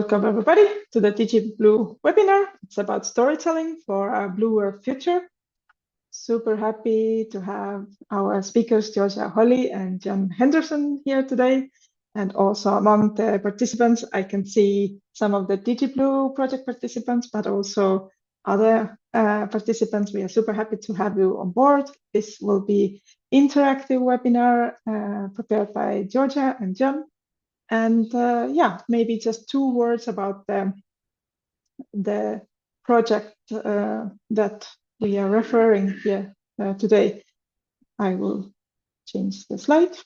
Welcome everybody to the DigiBlue webinar. It's about storytelling for a bluer future. Super happy to have our speakers, Georgia Holly and John Henderson here today. And also among the participants, I can see some of the DigiBlue project participants, but also other participants. We are super happy to have you on board. This will be interactive webinar prepared by Georgia and John. And yeah, maybe just 2 words about the project that we are referring here today. I will change the slide.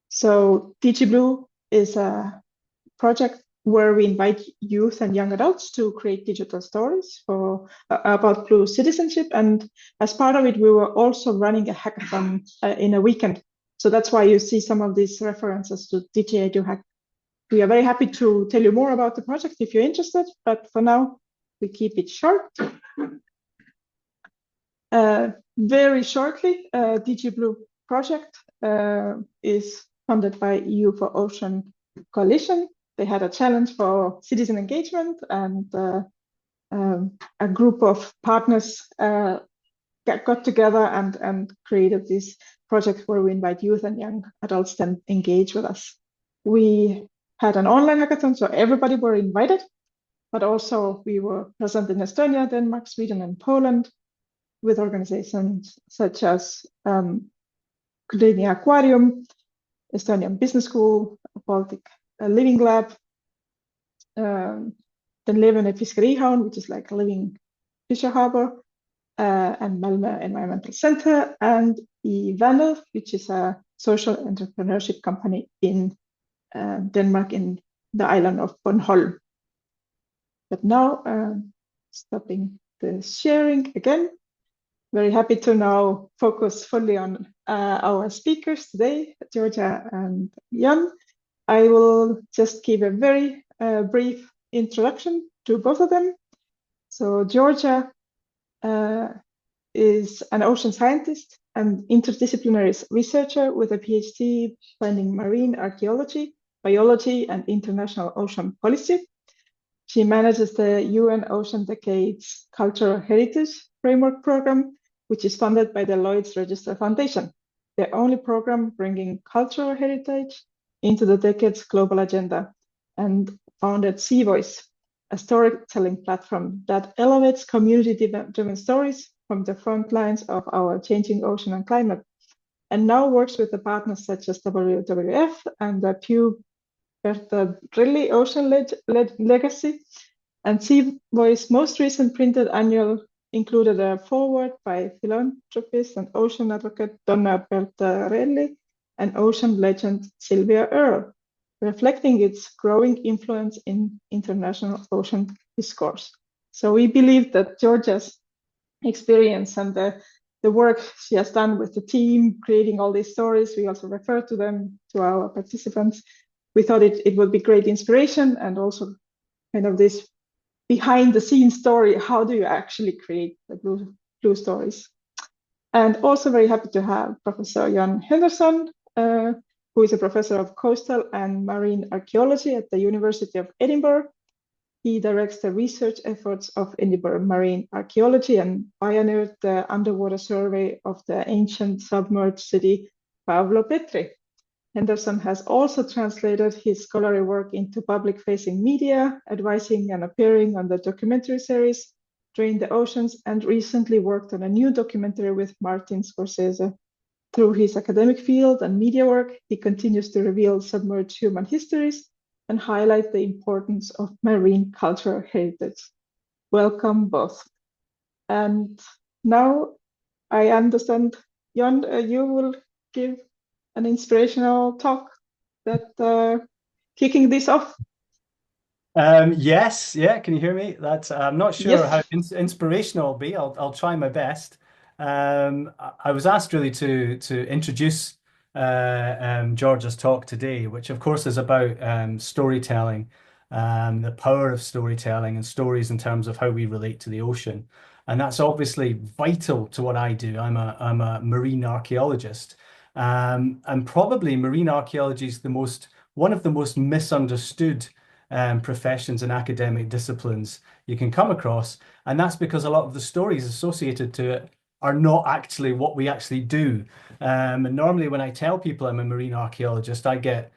So DigiBlue is a project where we invite youth and young adults to create digital stories for about blue citizenship. And as part of it, we were also running a hackathon in a weekend. So that's why you see some of these references to DigiEduHack. We are very happy to tell you more about the project if you're interested, but for now, we keep it short. Very shortly, DigiBlue project is funded by EU4Ocean Coalition. They had a challenge for citizen engagement, and a group of partners got together and created this project where we invite youth and young adults to engage with us. We had an online hackathon, so everybody were invited, but also we were present in Estonia, Denmark, Sweden, and Poland with organizations such as Gdynia Aquarium, Estonian Business School, Baltic Living Lab, then Levende Fiskerihavn, which is like a living fisher harbor, and Malmö Environmental Center, and ivandet, which is a social entrepreneurship company in Denmark, in the island of Bonolab. But now, stopping the sharing again. Very happy to now focus fully on our speakers today, Georgia and Jan. I will just give a very brief introduction to both of them. So Georgia is an ocean scientist and interdisciplinary researcher with a PhD blending marine archaeology, biology, and international ocean policy. She manages the UN Ocean Decades Cultural Heritage Framework Program, which is funded by the Lloyd's Register Foundation, the only program bringing cultural heritage into the Decades global agenda, and founded SeaVoice, a storytelling platform that elevates community-driven stories from the front lines of our changing ocean and climate, and now works with the partners such as WWF and the Pew Bertarelli Ocean Legacy. And SeaVoice most recent printed annual included a foreword by philanthropist and ocean advocate Donna Bertarelli and ocean legend Sylvia Earle, reflecting its growing influence in international ocean discourse. So we believe that Georgia's experience and the work she has done with the team, creating all these stories, we also refer to them to our participants. We thought it would be great inspiration, and also kind of this behind the scenes story. How do you actually create the blue stories? And also very happy to have Professor Jan Henderson, who is a professor of coastal and marine archaeology at the University of Edinburgh. He directs the research efforts of Edinburgh Marine Archaeology and pioneered the underwater survey of the ancient submerged city Pavlo-Petri. Henderson has also translated his scholarly work into public-facing media, advising and appearing on the documentary series Drain the Oceans, and recently worked on a new documentary with Martin Scorsese. Through his academic field and media work, he continues to reveal submerged human histories and highlight the importance of marine cultural heritage. Welcome both. And now I understand, Jan, you will give an inspirational talk that kicking this off. Yes, yeah, can you hear me? That's I'm not sure yes. How inspirational I'll be. I'll try my best. I was asked really to introduce Georgia's talk today, which of course is about storytelling, the power of storytelling and stories in terms of how we relate to the ocean. And that's obviously vital to what I do. I'm a marine archaeologist, and probably marine archaeology is the most one of the most misunderstood professions and academic disciplines you can come across. And that's because a lot of the stories associated to it are not actually what we actually do. And normally when I tell people I'm a marine archaeologist, I get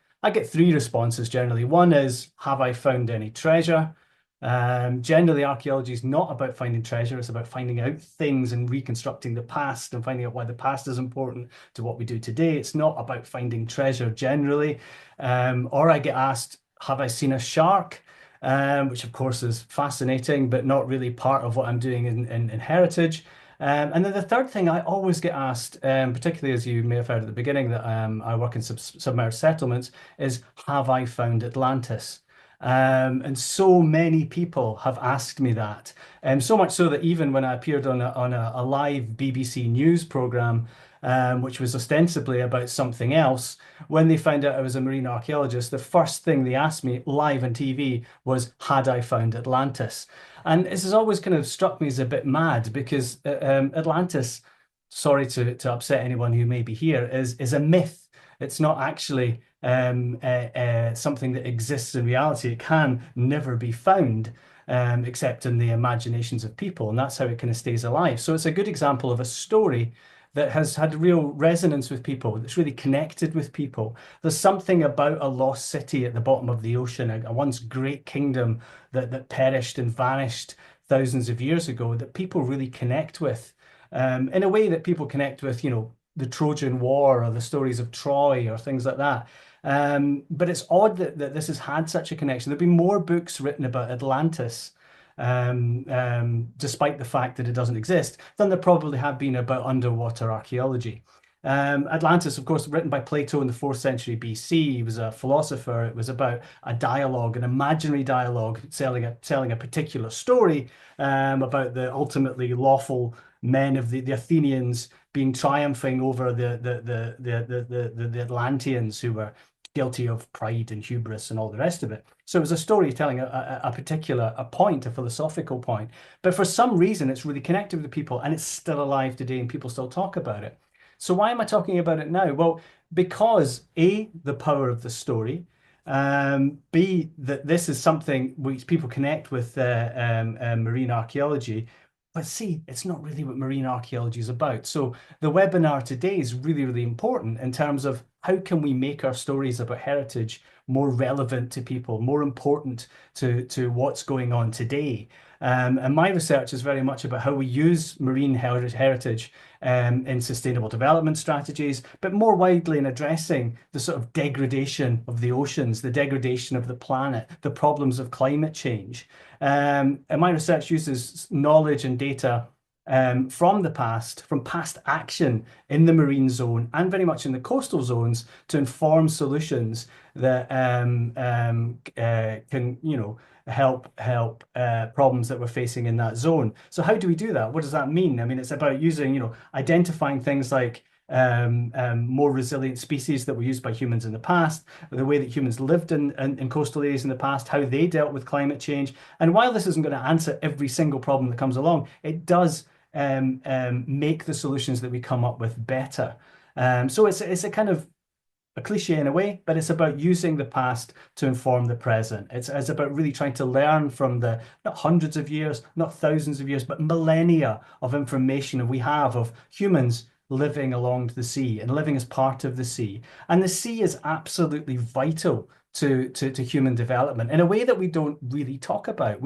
three responses generally. One is, have I found any treasure? Generally, archaeology is not about finding treasure. It's about finding out things and reconstructing the past and finding out why the past is important to what we do today. It's not about finding treasure generally. Or I get asked, have I seen a shark? Which of course is fascinating, but not really part of what I'm doing in heritage. And then the third thing I always get asked, particularly as you may have heard at the beginning, that I work in submerged settlements, is, have I found Atlantis? And so many people have asked me that, and so much so that even when I appeared on a live BBC News programme, which was ostensibly about something else, when they found out I was a marine archaeologist, the first thing they asked me live on TV was, had I found Atlantis? And this has always kind of struck me as a bit mad, because Atlantis, sorry to upset anyone who may be here, is a myth. It's not actually something that exists in reality. It can never be found, except in the imaginations of people, and that's how it kind of stays alive. So it's a good example of a story that has had real resonance with people, that's really connected with people. There's something about a lost city at the bottom of the ocean, a once great kingdom that perished and vanished thousands of years ago, that people really connect with, in a way that people connect with, the Trojan War or the stories of Troy or things like that. But it's odd that this has had such a connection. There've been more books written about Atlantis, despite the fact that it doesn't exist, than there probably have been about underwater archaeology. Atlantis, of course, written by Plato in the 4th century BC. He was a philosopher. It was about a dialogue, an imaginary dialogue, telling a particular story about the ultimately lawful men of the Athenians being triumphing over the Atlanteans, who were guilty of pride and hubris and all the rest of it. So it was a story telling a particular point, a philosophical point. But for some reason, it's really connected with the people, and it's still alive today, and people still talk about it. So why am I talking about it now? Well, because A, the power of the story, B, that this is something which people connect with marine archaeology, but C, it's not really what marine archaeology is about. So the webinar today is really, really important in terms of how can we make our stories about heritage more relevant to people, more important to what's going on today. And my research is very much about how we use marine heritage in sustainable development strategies, but more widely in addressing the sort of degradation of the oceans, the degradation of the planet, the problems of climate change. And my research uses knowledge and data from the past, from past action in the marine zone and very much in the coastal zones, to inform solutions that can, help problems that we're facing in that zone. So how do we do that? What does that mean? I mean, it's about using, identifying things like more resilient species that were used by humans in the past, the way that humans lived in coastal areas in the past, how they dealt with climate change. And while this isn't going to answer every single problem that comes along, it does make the solutions that we come up with better. So it's a kind of a cliche in a way, but it's about using the past to inform the present. It's about really trying to learn from the, not hundreds of years, not thousands of years, but millennia of information we have of humans living along the sea and living as part of the sea. And the sea is absolutely vital to human development in a way that we don't really talk about.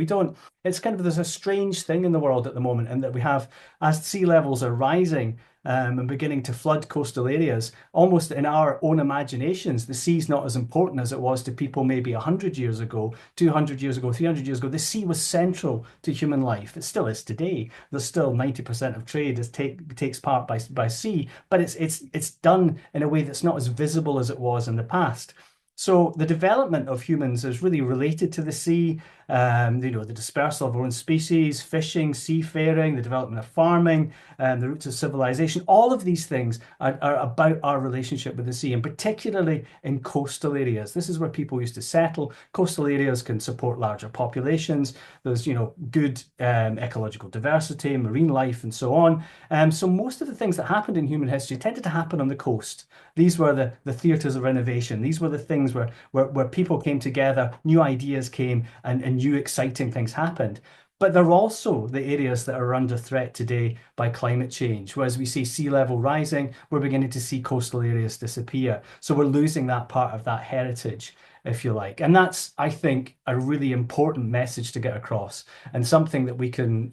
It's kind of, there's a strange thing in the world at the moment, and that we have, as sea levels are rising and beginning to flood coastal areas, almost in our own imaginations, the sea's not as important as it was to people maybe 100 years ago, 200 years ago, 300 years ago. The sea was central to human life. It still is today. There's still 90% of trade takes part by sea, but it's done in a way that's not as visible as it was in the past. So the development of humans is really related to the sea, the dispersal of our own species, fishing, seafaring, the development of farming, the roots of civilization. All of these things are about our relationship with the sea, and particularly in coastal areas. This is where people used to settle. Coastal areas can support larger populations. There's, good ecological diversity, marine life, and so on. So most of the things that happened in human history tended to happen on the coast. These were the theatres of innovation. These were the things things where people came together, new ideas came, and new exciting things happened. But they're also the areas that are under threat today by climate change. Whereas we see sea level rising, we're beginning to see coastal areas disappear. So we're losing that part of that heritage, if you like. And that's, I think, a really important message to get across, and something that we can,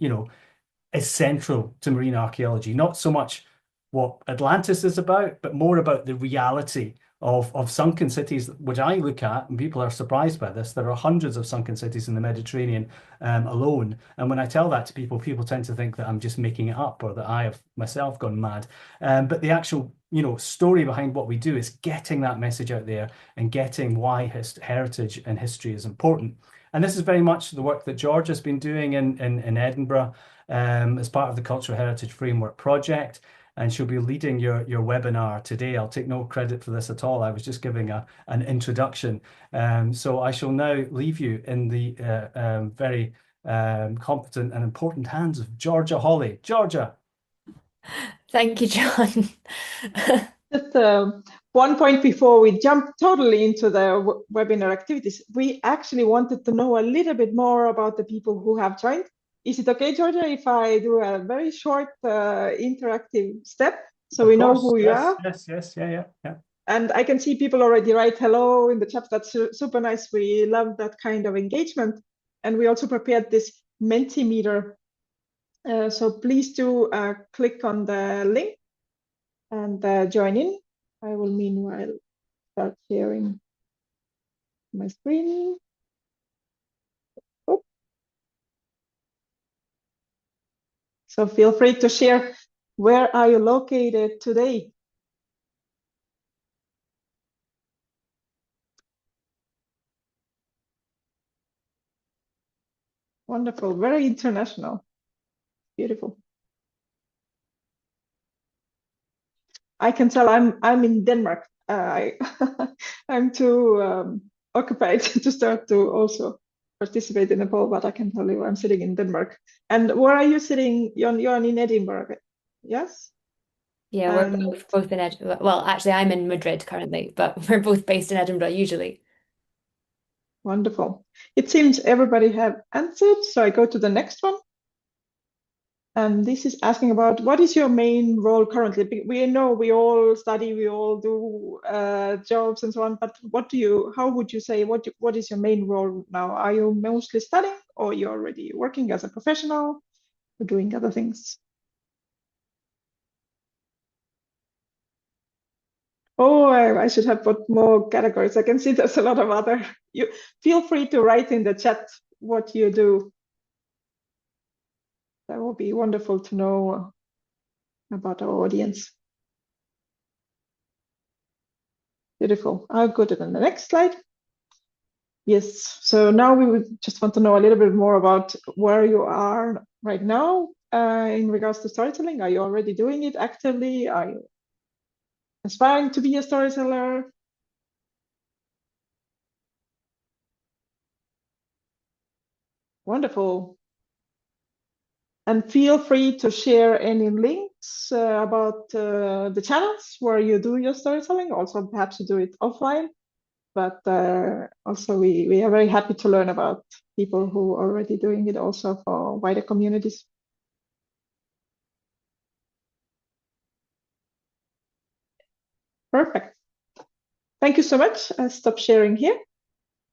is central to marine archaeology. Not so much what Atlantis is about, but more about the reality of sunken cities, which I look at, and people are surprised by this. There are hundreds of sunken cities in the Mediterranean alone. And when I tell that to people, people tend to think that I'm just making it up or that I have myself gone mad. But the actual, story behind what we do is getting that message out there and getting why heritage and history is important. And this is very much the work that George has been doing in Edinburgh as part of the Cultural Heritage Framework project. And she'll be leading your webinar today. I'll take no credit for this at all. I was just giving an introduction. So I shall now leave you in the very competent and important hands of Georgia Hawley. Georgia. Thank you, John. Just one point before we jump totally into the webinar activities, we actually wanted to know a little bit more about the people who have joined. Is it okay, Georgia, if I do a very short interactive step so we know who you are? Yes, yeah. And I can see people already write hello in the chat. That's super nice. We love that kind of engagement. And we also prepared this Mentimeter. So please do click on the link and join in. I will meanwhile start sharing my screen. So feel free to share, where are you located today? Wonderful, very international, beautiful. I can tell I'm in Denmark. I'm too occupied to start to also participate in the poll, but I can tell you I'm sitting in Denmark. And where are you sitting? You're in Edinburgh, yes? Yeah, we're both in Edinburgh. Well, actually, I'm in Madrid currently, but we're both based in Edinburgh usually. Wonderful. It seems everybody have answered, so I go to the next one. And this is asking about, what is your main role currently? We know we all study, we all do jobs and so on, but how would you say, what is your main role now? Are you mostly studying, or you're already working as a professional or doing other things? Oh, I should have put more categories. I can see there's a lot of other. You feel free to write in the chat what you do. That will be wonderful to know about our audience. Beautiful. I'll go to the next slide. Yes, so now we would just want to know a little bit more about where you are right now in regards to storytelling. Are you already doing it actively? Are you aspiring to be a storyteller? Wonderful. And feel free to share any links about the channels where you do your storytelling. Also, perhaps you do it offline. But also we are very happy to learn about people who are already doing it also for wider communities. Perfect. Thank you so much. I'll stop sharing here.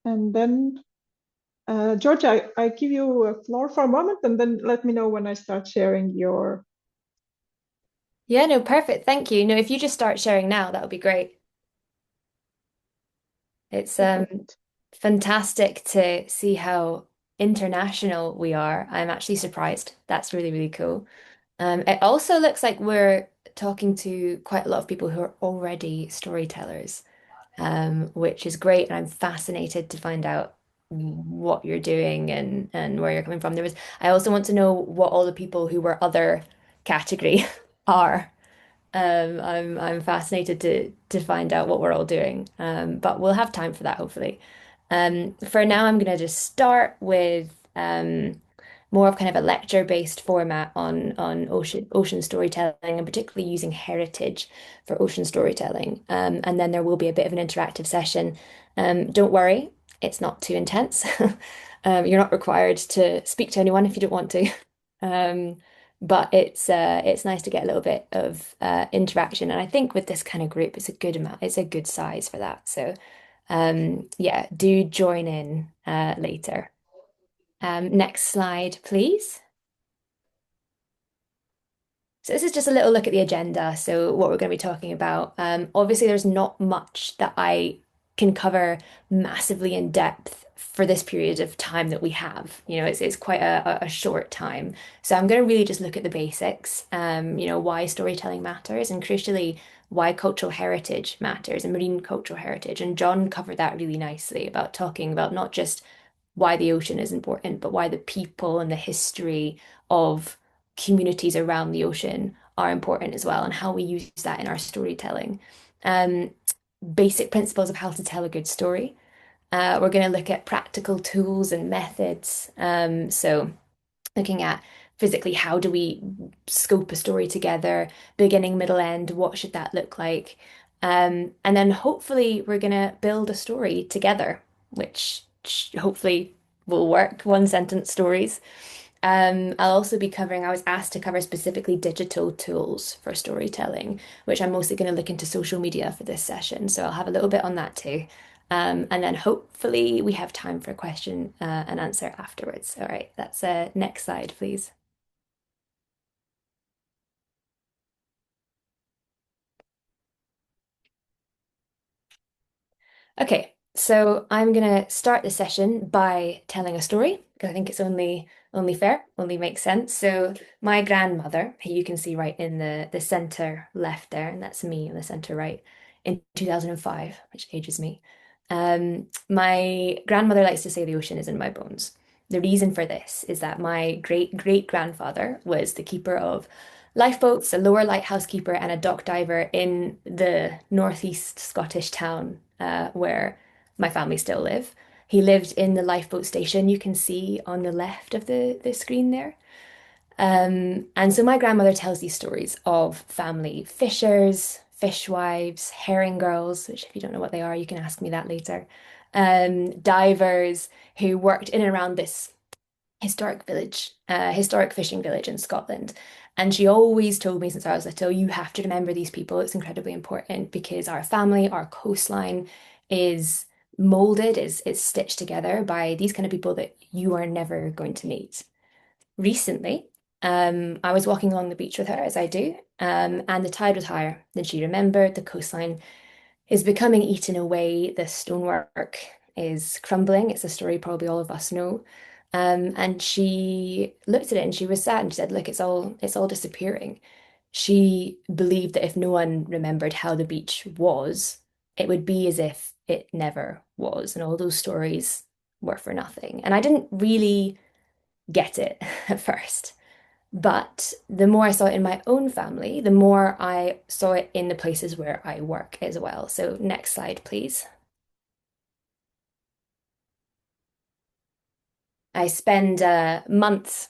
And then, George, I give you a floor for a moment, and then let me know when I start sharing your... Yeah, no, perfect. Thank you. No, if you just start sharing now, that would be great. It's fantastic to see how international we are. I'm actually surprised. That's really, really cool. It also looks like we're talking to quite a lot of people who are already storytellers, which is great. And I'm fascinated to find out what you're doing and where you're coming from. I also want to know what all the people who were other category are. I'm fascinated to find out what we're all doing. But we'll have time for that, hopefully. For now, I'm gonna just start with more of kind of a lecture-based format on ocean storytelling, and particularly using heritage for ocean storytelling. And then there will be a bit of an interactive session. Don't worry, it's not too intense. You're not required to speak to anyone if you don't want to. But it's nice to get a little bit of interaction, and I think with this kind of group, it's a good amount. It's a good size for that. So yeah, do join in later. Next slide, please. So this is just a little look at the agenda. So what we're going to be talking about. Obviously, there's not much that I can cover massively in depth for this period of time that we have. You know, it's quite a short time. So I'm going to really just look at the basics. You know, why storytelling matters, and crucially, why cultural heritage matters and marine cultural heritage. And John covered that really nicely about talking about not just why the ocean is important, but why the people and the history of communities around the ocean are important as well, and how we use that in our storytelling. Um, Basic principles of how to tell a good story. We're going to look at practical tools and methods. So looking at physically, how do we scope a story together, beginning, middle, end, what should that look like? And then hopefully we're going to build a story together, which hopefully will work, one sentence stories. I'll also be covering, I was asked to cover specifically digital tools for storytelling, which I'm mostly going to look into social media for this session. So I'll have a little bit on that too. And then hopefully we have time for question and answer afterwards. All right, that's next slide, please. Okay, so I'm gonna start the session by telling a story because I think it's only fair, only makes sense. So my grandmother, who you can see right in the center left there, and that's me in the center right, in 2005, which ages me. My grandmother likes to say the ocean is in my bones. The reason for this is that my great grandfather was the keeper of lifeboats, a lower lighthouse keeper, and a dock diver in the northeast Scottish town where my family still live. He lived in the lifeboat station you can see on the left of the screen there. And so my grandmother tells these stories of family fishers, fishwives, herring girls, which if you don't know what they are, you can ask me that later. Divers who worked in and around this historic village, historic fishing village in Scotland. And she always told me since I was little, you have to remember these people. It's incredibly important because our family, our coastline is molded, is stitched together by these kind of people that you are never going to meet. Recently, I was walking along the beach with her, as I do, and the tide was higher than she remembered. The coastline is becoming eaten away. The stonework is crumbling. It's a story probably all of us know. And she looked at it and she was sad and she said, "Look, it's all disappearing." She believed that if no one remembered how the beach was, it would be as if it never was, and all those stories were for nothing. And I didn't really get it at first. But the more I saw it in my own family, the more I saw it in the places where I work as well. So next slide, please. I spend months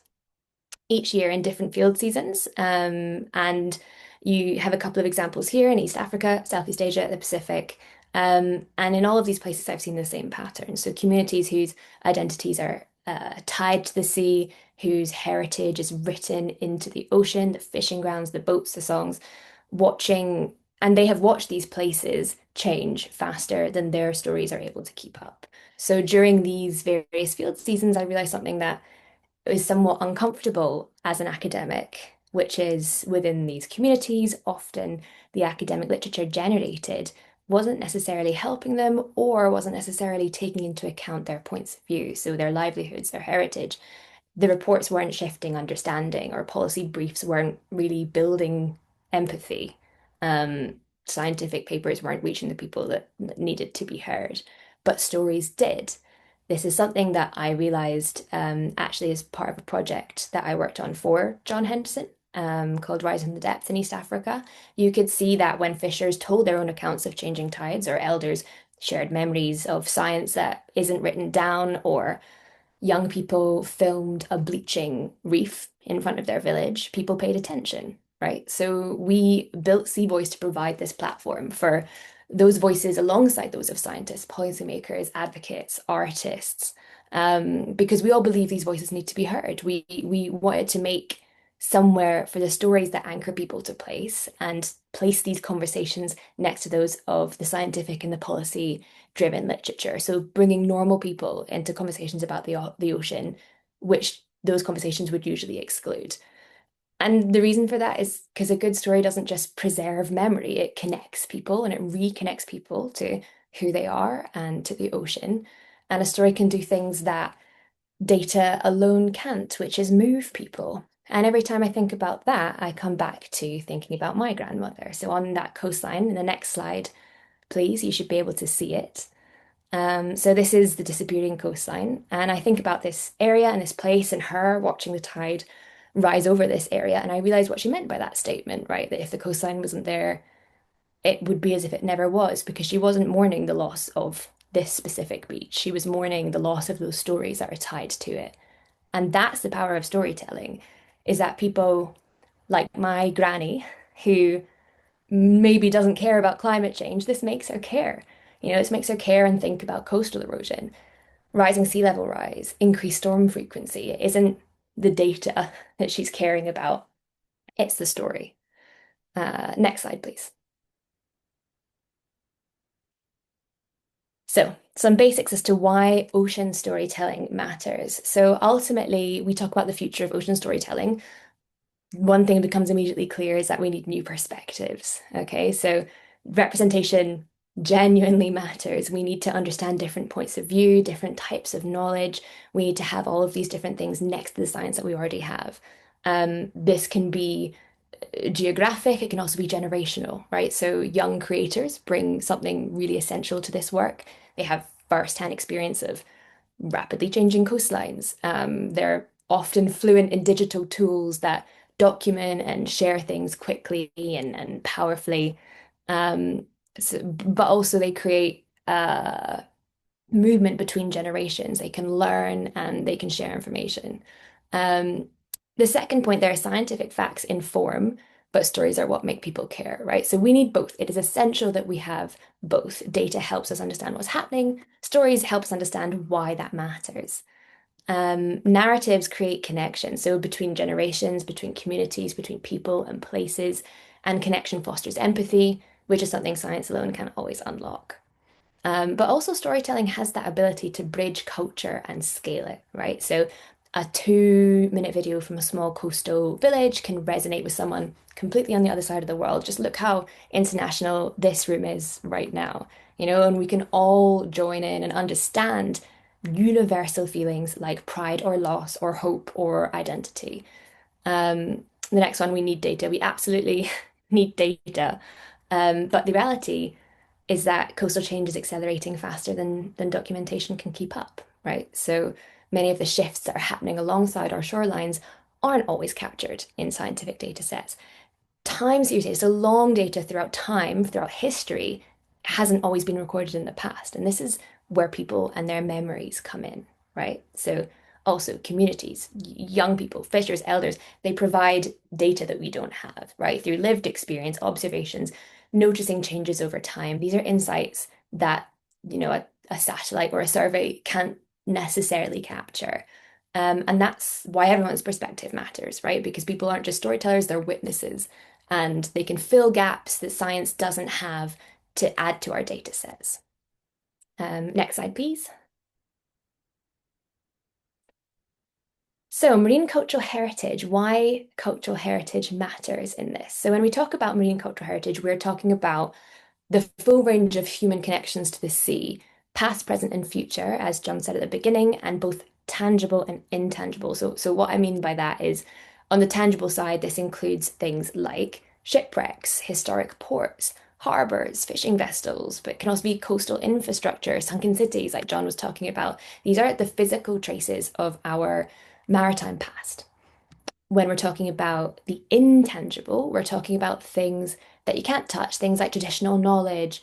each year in different field seasons, and you have a couple of examples here in East Africa, Southeast Asia, the Pacific. And in all of these places, I've seen the same pattern. So communities whose identities are tied to the sea, whose heritage is written into the ocean, the fishing grounds, the boats, the songs, watching, and they have watched these places change faster than their stories are able to keep up. So during these various field seasons, I realized something that is somewhat uncomfortable as an academic, which is within these communities, often the academic literature generated wasn't necessarily helping them or wasn't necessarily taking into account their points of view, so their livelihoods, their heritage. The reports weren't shifting understanding, or policy briefs weren't really building empathy. Scientific papers weren't reaching the people that needed to be heard, but stories did. This is something that I realized actually as part of a project that I worked on for John Henderson, called Rising the Depth in East Africa. You could see that when fishers told their own accounts of changing tides, or elders shared memories of science that isn't written down, or young people filmed a bleaching reef in front of their village, people paid attention, right? So we built SeaVoice to provide this platform for those voices alongside those of scientists, policymakers, advocates, artists, because we all believe these voices need to be heard. We wanted to make somewhere for the stories that anchor people to place and place these conversations next to those of the scientific and the policy driven literature. So bringing normal people into conversations about the ocean, which those conversations would usually exclude. And the reason for that is because a good story doesn't just preserve memory, it connects people and it reconnects people to who they are and to the ocean. And a story can do things that data alone can't, which is move people. And every time I think about that, I come back to thinking about my grandmother. So on that coastline, in the next slide, please, you should be able to see it. So this is the disappearing coastline. And I think about this area and this place and her watching the tide rise over this area. And I realized what she meant by that statement, right? That if the coastline wasn't there, it would be as if it never was, because she wasn't mourning the loss of this specific beach. She was mourning the loss of those stories that are tied to it. And that's the power of storytelling, is that people like my granny, who maybe doesn't care about climate change, this makes her care. This makes her care and think about coastal erosion, rising sea level rise, increased storm frequency. It isn't the data that she's caring about, it's the story. Next slide, please. So some basics as to why ocean storytelling matters. So ultimately, we talk about the future of ocean storytelling. One thing becomes immediately clear is that we need new perspectives. Okay, so representation genuinely matters. We need to understand different points of view, different types of knowledge. We need to have all of these different things next to the science that we already have. This can be geographic, it can also be generational, right? So young creators bring something really essential to this work. They have first-hand experience of rapidly changing coastlines. They're often fluent in digital tools that document and share things quickly and powerfully. But also they create movement between generations. They can learn and they can share information. The second point there, scientific facts inform, but stories are what make people care, right? So we need both. It is essential that we have both. Data helps us understand what's happening. Stories help us understand why that matters. Narratives create connection. So between generations, between communities, between people and places, and connection fosters empathy, which is something science alone can't always unlock. But also storytelling has that ability to bridge culture and scale it, right? So a 2-minute video from a small coastal village can resonate with someone completely on the other side of the world. Just look how international this room is right now, and we can all join in and understand universal feelings like pride or loss or hope or identity. The next one, we need data. We absolutely need data. But the reality is that coastal change is accelerating faster than documentation can keep up, right? So many of the shifts that are happening alongside our shorelines aren't always captured in scientific data sets. Time series data, so long data throughout time, throughout history, hasn't always been recorded in the past. And this is where people and their memories come in, right? So also communities, young people, fishers, elders, they provide data that we don't have, right? Through lived experience, observations, noticing changes over time. These are insights that, a satellite or a survey can't necessarily capture. And that's why everyone's perspective matters, right? Because people aren't just storytellers, they're witnesses, and they can fill gaps that science doesn't have to add to our data sets. Next slide, please. So marine cultural heritage, why cultural heritage matters in this. So when we talk about marine cultural heritage, we're talking about the full range of human connections to the sea, past, present, and future, as John said at the beginning, and both tangible and intangible. So what I mean by that is, on the tangible side, this includes things like shipwrecks, historic ports, harbors, fishing vessels, but it can also be coastal infrastructure, sunken cities, like John was talking about. These are the physical traces of our maritime past. When we're talking about the intangible, we're talking about things that you can't touch, things like traditional knowledge,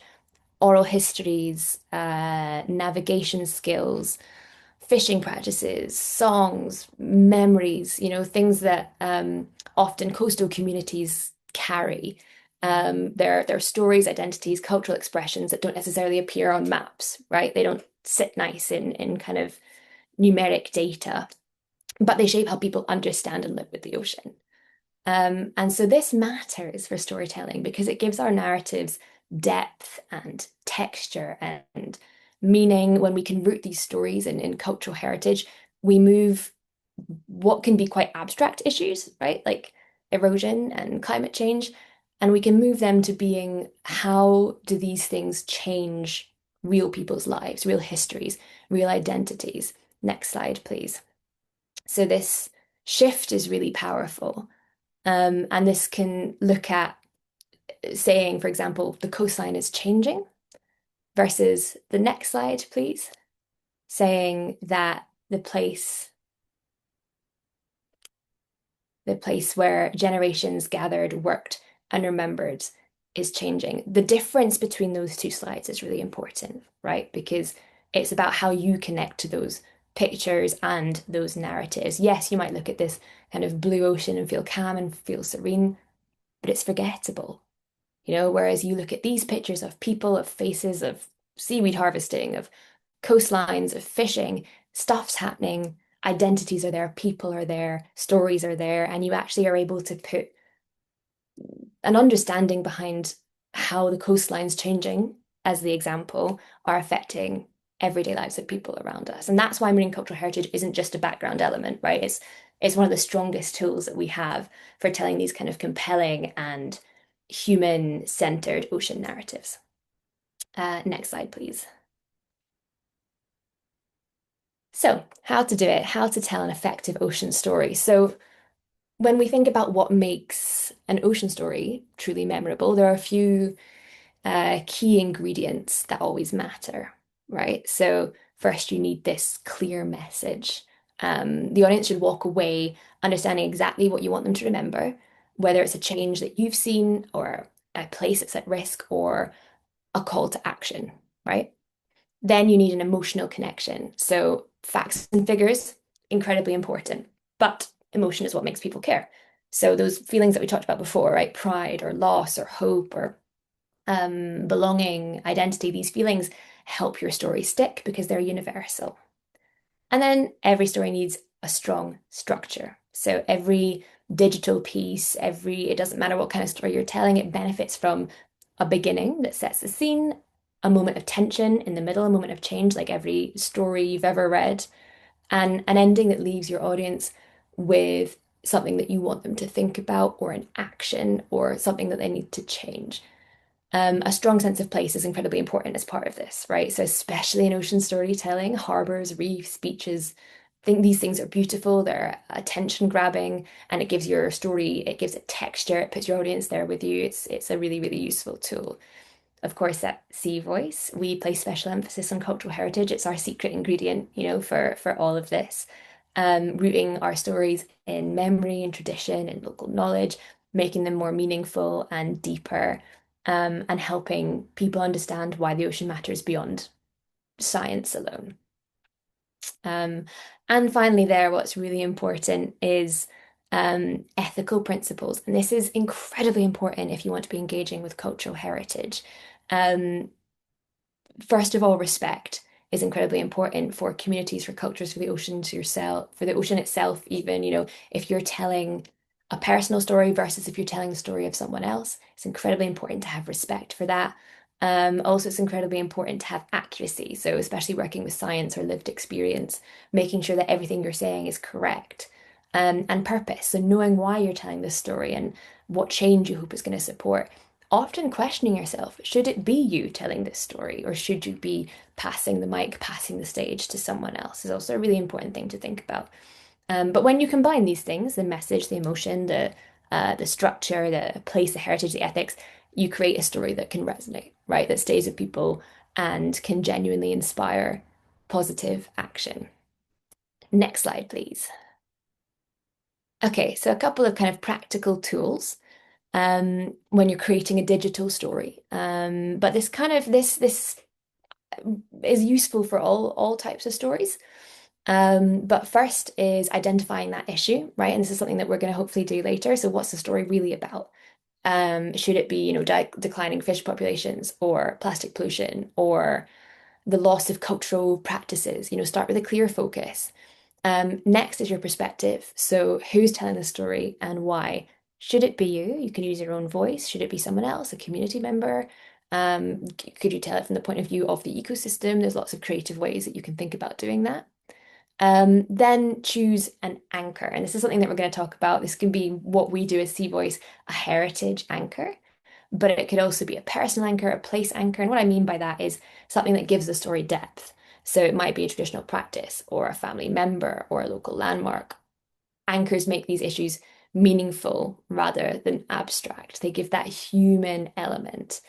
oral histories, navigation skills, fishing practices, songs, memories, things that often coastal communities carry. They're stories, identities, cultural expressions that don't necessarily appear on maps, right? They don't sit nice in kind of numeric data, but they shape how people understand and live with the ocean. And so this matters for storytelling because it gives our narratives depth and texture and meaning. When we can root these stories in cultural heritage, we move what can be quite abstract issues, right? Like erosion and climate change, and we can move them to being, how do these things change real people's lives, real histories, real identities? Next slide, please. So this shift is really powerful. And this can look at saying, for example, the coastline is changing, versus the next slide, please, saying that the place where generations gathered, worked, and remembered is changing. The difference between those two slides is really important, right? Because it's about how you connect to those pictures and those narratives. Yes, you might look at this kind of blue ocean and feel calm and feel serene, but it's forgettable. Whereas you look at these pictures of people, of faces, of seaweed harvesting, of coastlines, of fishing, stuff's happening, identities are there, people are there, stories are there, and you actually are able to put an understanding behind how the coastlines changing, as the example, are affecting everyday lives of people around us. And that's why marine cultural heritage isn't just a background element, right? It's one of the strongest tools that we have for telling these kind of compelling and human-centered ocean narratives. Next slide, please. So, how to do it, how to tell an effective ocean story. So, when we think about what makes an ocean story truly memorable, there are a few key ingredients that always matter, right? So, first, you need this clear message. The audience should walk away understanding exactly what you want them to remember, whether it's a change that you've seen, or a place that's at risk, or a call to action, right? Then you need an emotional connection. So facts and figures, incredibly important, but emotion is what makes people care. So those feelings that we talked about before, right? Pride or loss or hope or belonging, identity, these feelings help your story stick because they're universal. And then every story needs a strong structure. So every digital piece, it doesn't matter what kind of story you're telling, it benefits from a beginning that sets the scene, a moment of tension in the middle, a moment of change, like every story you've ever read, and an ending that leaves your audience with something that you want them to think about, or an action, or something that they need to change. A strong sense of place is incredibly important as part of this, right? So especially in ocean storytelling, harbors, reefs, beaches, I think these things are beautiful, they're attention grabbing, and it gives your story, it gives it texture, it puts your audience there with you. It's a really, really useful tool. Of course, at SeaVoice, we place special emphasis on cultural heritage. It's our secret ingredient, for all of this. Rooting our stories in memory and tradition and local knowledge, making them more meaningful and deeper, and helping people understand why the ocean matters beyond science alone. And finally, what's really important is ethical principles. And this is incredibly important if you want to be engaging with cultural heritage. First of all, respect is incredibly important for communities, for cultures, for the oceans yourself, for the ocean itself, even, if you're telling a personal story versus if you're telling the story of someone else, it's incredibly important to have respect for that. Also, it's incredibly important to have accuracy. So especially working with science or lived experience, making sure that everything you're saying is correct. And purpose. So knowing why you're telling this story and what change you hope is going to support. Often questioning yourself, should it be you telling this story, or should you be passing the mic, passing the stage to someone else, is also a really important thing to think about. But when you combine these things, the message, the emotion, the structure, the place, the heritage, the ethics, you create a story that can resonate, right? That stays with people and can genuinely inspire positive action. Next slide, please. Okay, so a couple of kind of practical tools when you're creating a digital story. But this is useful for all types of stories. But first is identifying that issue, right? And this is something that we're going to hopefully do later. So what's the story really about? Should it be, declining fish populations or plastic pollution or the loss of cultural practices? Start with a clear focus. Next is your perspective. So who's telling the story and why? Should it be you? You can use your own voice. Should it be someone else, a community member? Could you tell it from the point of view of the ecosystem? There's lots of creative ways that you can think about doing that. Then choose an anchor. And this is something that we're going to talk about. This can be what we do as SeaVoice, a heritage anchor, but it could also be a personal anchor, a place anchor. And what I mean by that is something that gives the story depth. So it might be a traditional practice or a family member or a local landmark. Anchors make these issues meaningful rather than abstract. They give that human element.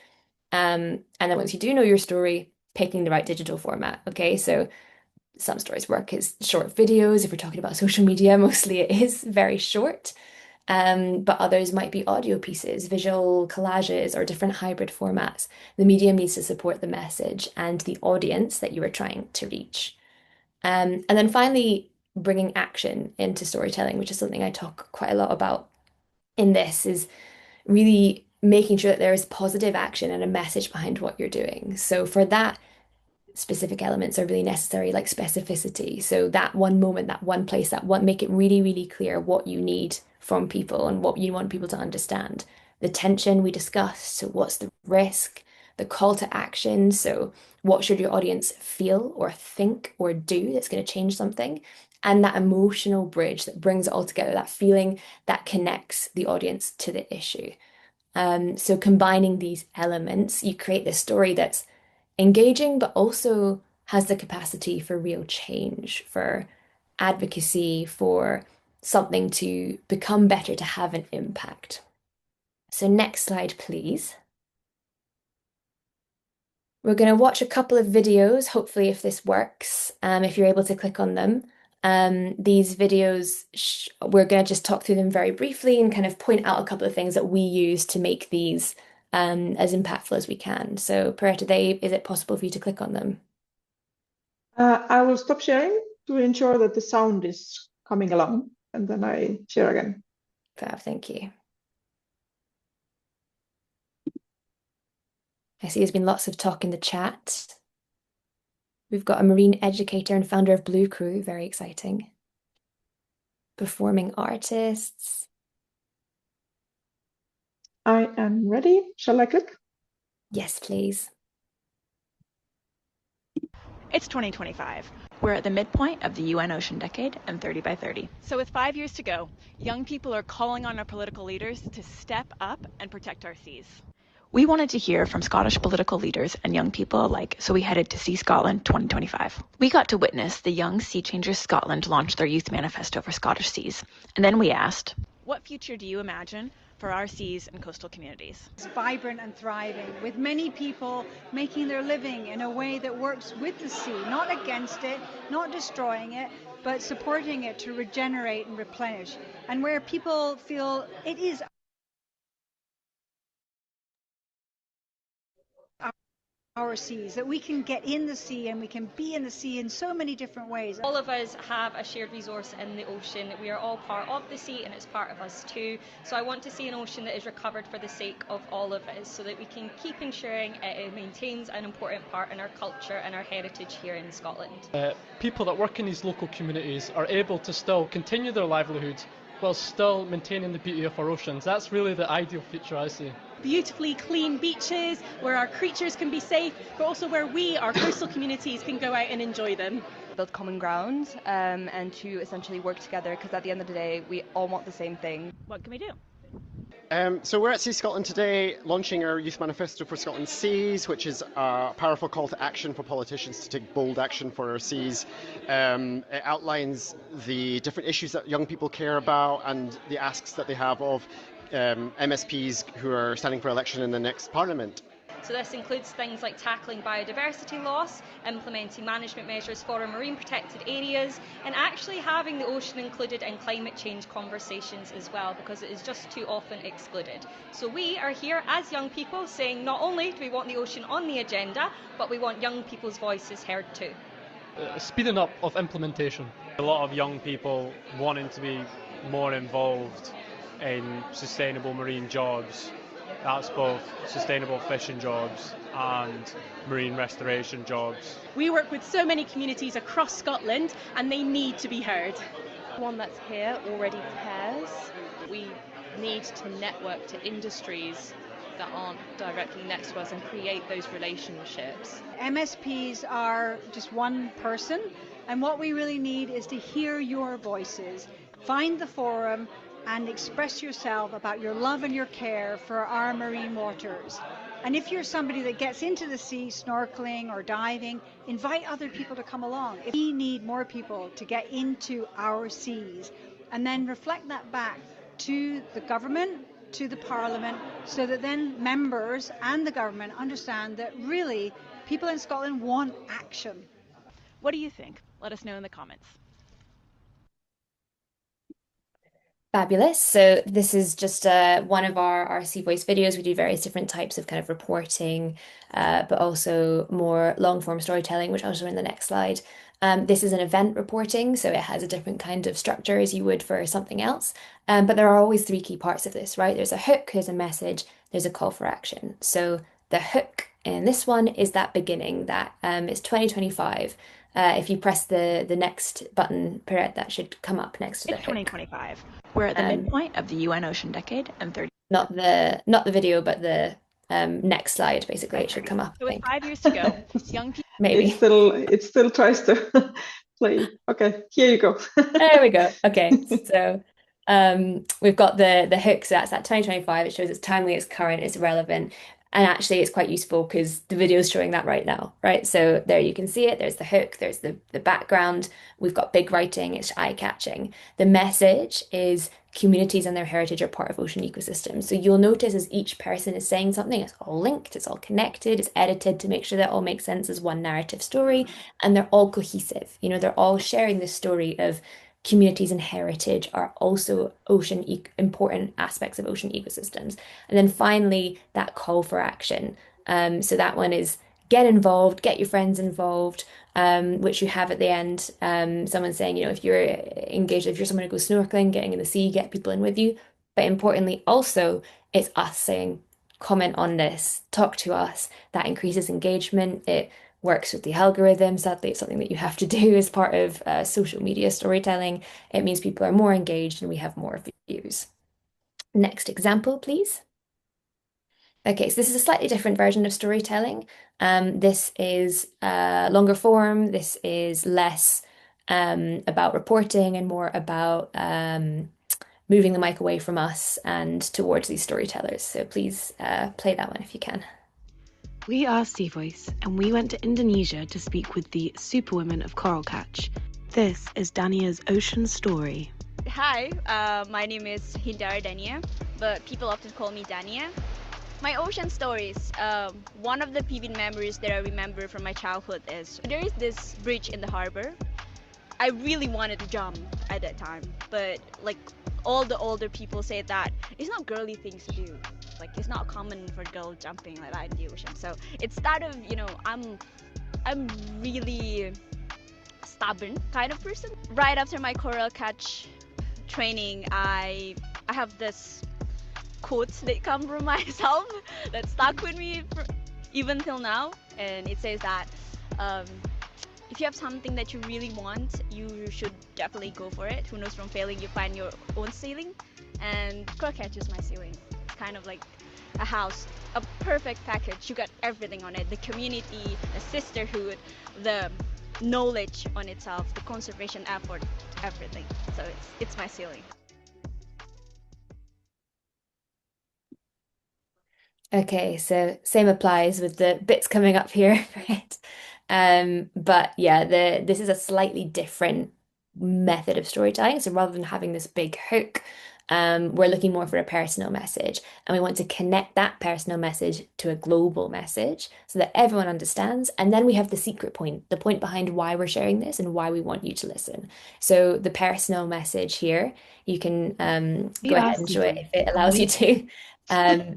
And then once you do know your story, picking the right digital format. Okay, so some stories work as short videos. If we're talking about social media, mostly it is very short. But others might be audio pieces, visual collages, or different hybrid formats. The medium needs to support the message and the audience that you are trying to reach. And then finally, bringing action into storytelling, which is something I talk quite a lot about in this, is really making sure that there is positive action and a message behind what you're doing. So for that, specific elements are really necessary, like specificity. So that one moment, that one place, that one, make it really, really clear what you need from people and what you want people to understand. The tension we discussed, so what's the risk, the call to action, so what should your audience feel or think or do that's going to change something, and that emotional bridge that brings it all together, that feeling that connects the audience to the issue. So combining these elements, you create this story that's engaging, but also has the capacity for real change, for advocacy, for something to become better, to have an impact. So next slide, please. We're going to watch a couple of videos, hopefully if this works, if you're able to click on them. These videos, we're going to just talk through them very briefly and kind of point out a couple of things that we use to make these as impactful as we can. So Peretta, is it possible for you to click on them? I will stop sharing to ensure that the sound is coming along, and then I share again. Fab, thank you. I see there's been lots of talk in the chat. We've got a marine educator and founder of Blue Crew, very exciting. Performing artists. I am ready. Shall I click? Yes, please. It's 2025. We're at the midpoint of the UN Ocean Decade and 30 by 30. So with 5 years to go, young people are calling on our political leaders to step up and protect our seas. We wanted to hear from Scottish political leaders and young people alike, so we headed to Sea Scotland 2025. We got to witness the Young Sea Changers Scotland launch their youth manifesto for Scottish seas. And then we asked, what future do you imagine for our seas and coastal communities? It's vibrant and thriving, with many people making their living in a way that works with the sea, not against it, not destroying it, but supporting it to regenerate and replenish. And where people feel it is our seas, that we can get in the sea and we can be in the sea in so many different ways. All of us have a shared resource in the ocean. We are all part of the sea and it's part of us too. So I want to see an ocean that is recovered for the sake of all of us, so that we can keep ensuring it maintains an important part in our culture and our heritage here in Scotland. People that work in these local communities are able to still continue their livelihood while still maintaining the beauty of our oceans. That's really the ideal future I see. Beautifully clean beaches where our creatures can be safe, but also where we, our coastal communities, can go out and enjoy them. Build common ground and to essentially work together, because at the end of the day we all want the same thing. What can we do? So we're at Sea Scotland today, launching our Youth Manifesto for Scotland's Seas, which is a powerful call to action for politicians to take bold action for our seas. It outlines the different issues that young people care about and the asks that they have of MSPs who are standing for election in the next Parliament. So this includes things like tackling biodiversity loss, implementing management measures for our marine protected areas, and actually having the ocean included in climate change conversations as well, because it is just too often excluded. So we are here as young people saying not only do we want the ocean on the agenda, but we want young people's voices heard too. speeding up of implementation. A lot of young people wanting to be more involved in sustainable marine jobs. That's both sustainable fishing jobs and marine restoration jobs. We work with so many communities across Scotland and they need to be heard. One that's here already cares. We need to network to industries that aren't directly next to us and create those relationships. MSPs are just one person, and what we really need is to hear your voices. Find the forum and express yourself about your love and your care for our marine waters. And if you're somebody that gets into the sea snorkeling or diving, invite other people to come along. We need more people to get into our seas and then reflect that back to the government, to the parliament, so that then members and the government understand that really people in Scotland want action. What do you think? Let us know in the comments. Fabulous. So this is just one of our SeaVoice videos. We do various different types of kind of reporting, but also more long form storytelling, which I'll show in the next slide. This is an event reporting, so it has a different kind of structure as you would for something else. But there are always three key parts of this, right? There's a hook, there's a message, there's a call for action. So the hook in this one is that beginning, that it's 2025. If you press the next button, Perrette, that should come up next to the It's hook. 2025. We're at the midpoint of the UN Ocean Decade and 30. Not the video, but the next slide, basically, it should come up. So with 5 years to go, young people. Maybe. It still tries to play. Okay, here you go. There we go. Okay, so we've got the hook, so that's at 2025. It shows it's timely, it's current, it's relevant. And actually, it's quite useful because the video is showing that right now, right? So there you can see it. There's the hook, there's the background. We've got big writing, it's eye-catching. The message is communities and their heritage are part of ocean ecosystems. So you'll notice as each person is saying something, it's all linked, it's all connected, it's edited to make sure that it all makes sense as one narrative story, and they're all cohesive. You know, they're all sharing this story of communities and heritage are also important aspects of ocean ecosystems. And then finally, that call for action. So that one is get involved, get your friends involved, which you have at the end. Someone saying, you know, if you're engaged, if you're someone who goes snorkeling, getting in the sea, get people in with you. But importantly, also, it's us saying, comment on this, talk to us. That increases engagement. It works with the algorithm. Sadly, it's something that you have to do as part of social media storytelling. It means people are more engaged and we have more views. Next example, please. Okay, so this is a slightly different version of storytelling. This is longer form. This is less about reporting and more about moving the mic away from us and towards these storytellers. So please play that one if you can. We are SeaVoice, and we went to Indonesia to speak with the Superwoman of Coral Catch. This is Dania's ocean story. Hi, my name is Hindara Dania, but people often call me Dania. My ocean stories, one of the vivid memories that I remember from my childhood is there is this bridge in the harbor. I really wanted to jump at that time, but like all the older people say that it's not girly things to do. Like it's not common for girl jumping like that in the ocean. So it started, you know, I'm really stubborn kind of person. Right after my coral catch training, I have this quote that come from myself that stuck with me even till now, and it says that if you have something that you really want, you should definitely go for it. Who knows, from failing you find your own ceiling, and coral catch is my ceiling. Kind of like a house, a perfect package. You got everything on it: the community, the sisterhood, the knowledge on itself, the conservation effort, everything. So it's my ceiling. Okay, so same applies with the bits coming up here, right? But yeah, this is a slightly different method of storytelling. So rather than having this big hook, we're looking more for a personal message, and we want to connect that personal message to a global message so that everyone understands. And then we have the secret point, the point behind why we're sharing this and why we want you to listen. So the personal message here, you can go ahead and show it if it allows you to,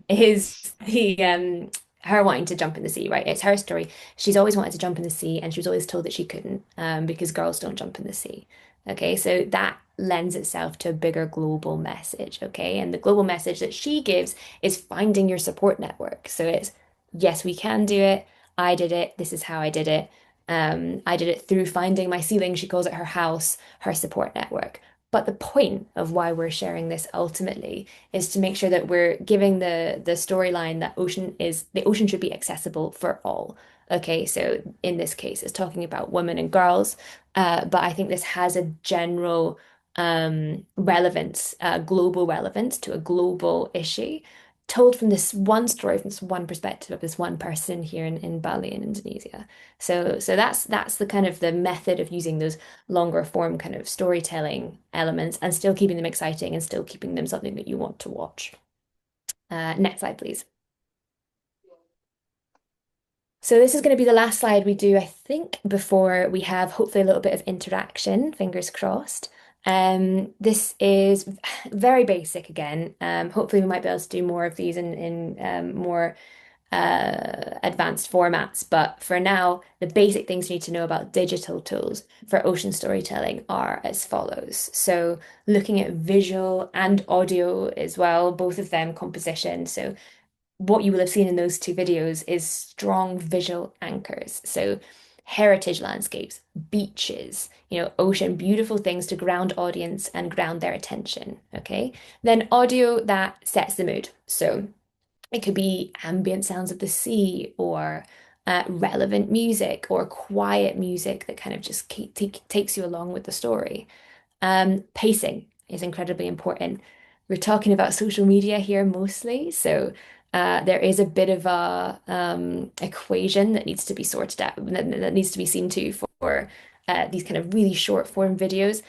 is the her wanting to jump in the sea, right? It's her story. She's always wanted to jump in the sea, and she was always told that she couldn't, because girls don't jump in the sea. Okay, so that lends itself to a bigger global message. Okay, and the global message that she gives is finding your support network. So it's, yes, we can do it. I did it. This is how I did it. I did it through finding my ceiling. She calls it her house, her support network. But the point of why we're sharing this ultimately is to make sure that we're giving the storyline that the ocean should be accessible for all. Okay, so in this case, it's talking about women and girls, but I think this has a general relevance, global relevance to a global issue, told from this one story, from this one perspective of this one person here in Bali in Indonesia. So that's the kind of the method of using those longer form kind of storytelling elements and still keeping them exciting and still keeping them something that you want to watch. Next slide, please. So this is going to be the last slide we do, I think, before we have hopefully a little bit of interaction, fingers crossed. This is very basic again. Hopefully we might be able to do more of these in more advanced formats. But for now, the basic things you need to know about digital tools for ocean storytelling are as follows. So looking at visual and audio as well, both of them composition. So what you will have seen in those two videos is strong visual anchors. So heritage landscapes, beaches, ocean, beautiful things to ground audience and ground their attention. Okay. Then audio that sets the mood. So it could be ambient sounds of the sea or relevant music or quiet music that kind of just takes you along with the story. Pacing is incredibly important. We're talking about social media here mostly, so there is a bit of a equation that needs to be sorted out, that needs to be seen to for these kind of really short form videos.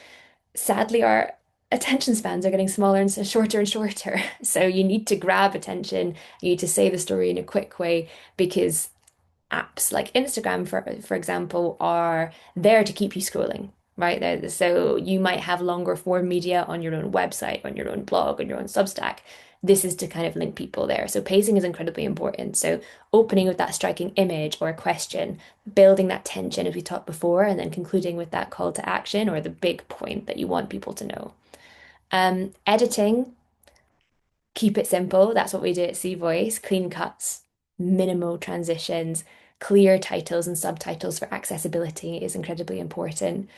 Sadly, our attention spans are getting smaller and shorter and shorter. So you need to grab attention, you need to say the story in a quick way, because apps like Instagram, for example, are there to keep you scrolling, right? So you might have longer form media on your own website, on your own blog, on your own Substack. This is to kind of link people there. So pacing is incredibly important. So opening with that striking image or a question, building that tension as we talked before, and then concluding with that call to action or the big point that you want people to know. Editing, keep it simple. That's what we do at SeaVoice. Clean cuts, minimal transitions, clear titles and subtitles for accessibility is incredibly important.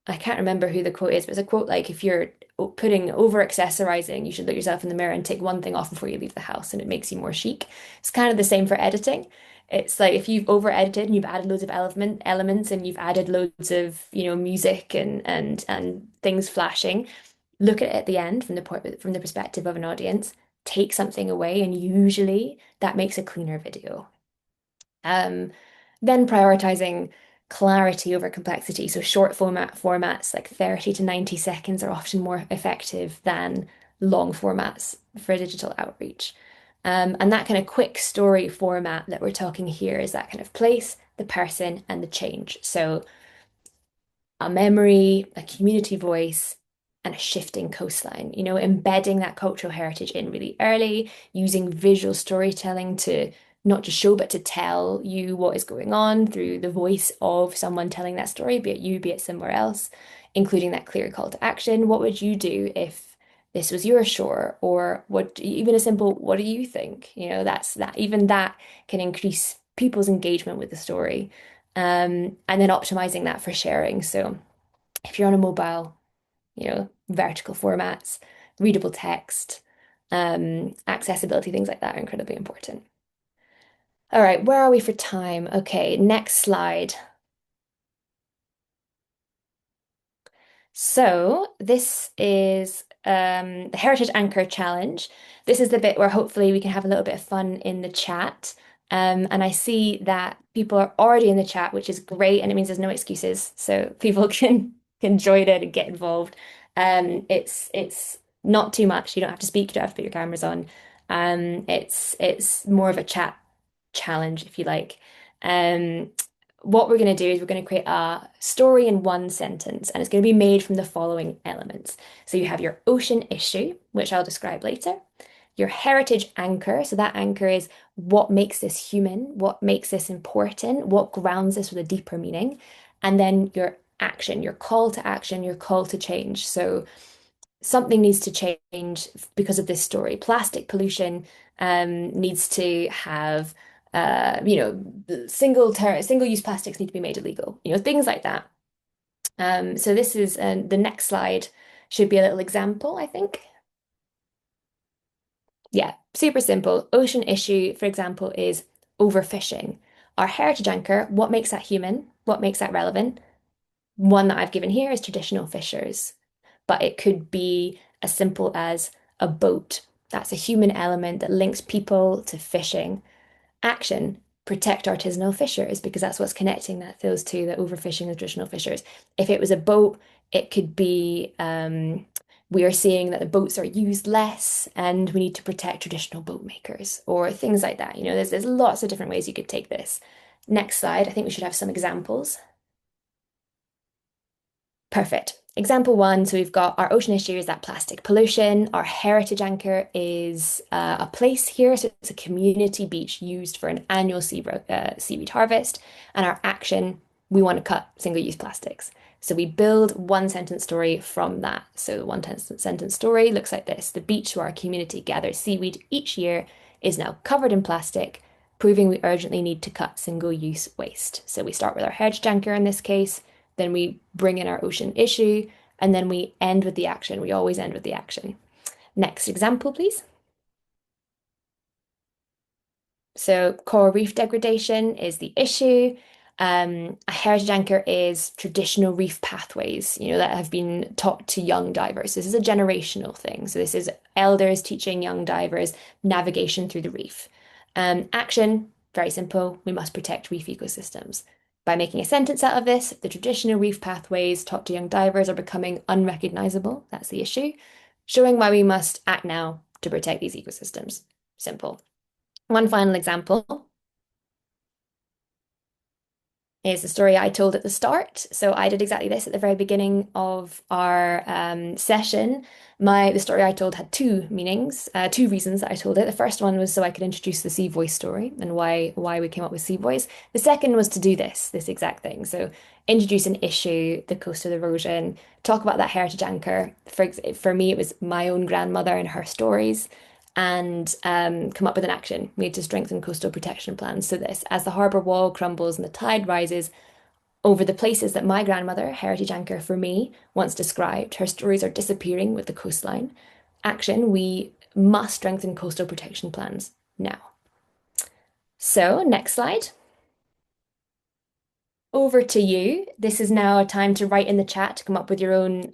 I can't remember who the quote is, but it's a quote like, if you're putting over accessorizing, you should look yourself in the mirror and take one thing off before you leave the house, and it makes you more chic. It's kind of the same for editing. It's like if you've over edited and you've added loads of elements and you've added loads of music and things flashing, look at it at the end from the perspective of an audience, take something away, and usually that makes a cleaner video. Then prioritizing clarity over complexity. So short formats like 30 to 90 seconds are often more effective than long formats for digital outreach. And that kind of quick story format that we're talking here is that kind of place, the person, and the change. So a memory, a community voice, and a shifting coastline, embedding that cultural heritage in really early, using visual storytelling to not just show, but to tell you what is going on through the voice of someone telling that story, be it you, be it somewhere else, including that clear call to action. What would you do if this was your shore? Or even a simple, what do you think? Even that can increase people's engagement with the story. And then optimizing that for sharing. So if you're on a mobile, vertical formats, readable text, accessibility, things like that are incredibly important. All right, where are we for time? Okay, next slide. So this is the Heritage Anchor Challenge. This is the bit where hopefully we can have a little bit of fun in the chat. And I see that people are already in the chat, which is great, and it means there's no excuses. So people can join it and get involved. It's not too much. You don't have to speak, you don't have to put your cameras on. It's more of a chat challenge, if you like. What we're going to do is we're going to create a story in one sentence, and it's going to be made from the following elements. So you have your ocean issue, which I'll describe later. your heritage anchor. So that anchor is what makes this human, what makes this important, what grounds this with a deeper meaning. And then your action, your call to action, your call to change. So something needs to change because of this story. Plastic pollution needs to have, single-use plastics need to be made illegal, things like that. So this is the next slide should be a little example, I think. Yeah, super simple. Ocean issue, for example, is overfishing. Our heritage anchor, what makes that human? What makes that relevant? One that I've given here is traditional fishers, but it could be as simple as a boat. That's a human element that links people to fishing. Action, protect artisanal fishers, because that's what's connecting those two, the overfishing, the traditional fishers. If it was a boat, it could be we are seeing that the boats are used less and we need to protect traditional boat makers or things like that. There's lots of different ways you could take this. Next slide, I think we should have some examples. Perfect. Example 1, so we've got our ocean issue is that plastic pollution. Our heritage anchor is a place here, so it's a community beach used for an annual seaweed harvest. And our action, we want to cut single-use plastics. So we build one sentence story from that. So the one sentence story looks like this. The beach where our community gathers seaweed each year is now covered in plastic, proving we urgently need to cut single-use waste. So we start with our heritage anchor in this case, then we bring in our ocean issue, and then we end with the action. We always end with the action. Next example, please. So coral reef degradation is the issue. A heritage anchor is traditional reef pathways, that have been taught to young divers. This is a generational thing. So this is elders teaching young divers navigation through the reef. Action, very simple. We must protect reef ecosystems. By making a sentence out of this, the traditional reef pathways taught to young divers are becoming unrecognizable. That's the issue. Showing why we must act now to protect these ecosystems. Simple. One final example is the story I told at the start. So I did exactly this at the very beginning of our session. The story I told had two meanings, two reasons that I told it. The first one was so I could introduce the SeaVoice story and why we came up with SeaVoice. The second was to do this exact thing. So introduce an issue, the coastal erosion, talk about that heritage anchor. For me, it was my own grandmother and her stories, and come up with an action. We need to strengthen coastal protection plans. So this, as the harbour wall crumbles and the tide rises over the places that my grandmother, heritage anchor for me, once described, her stories are disappearing with the coastline. Action, we must strengthen coastal protection plans now. So next slide. Over to you. This is now a time to write in the chat to come up with your own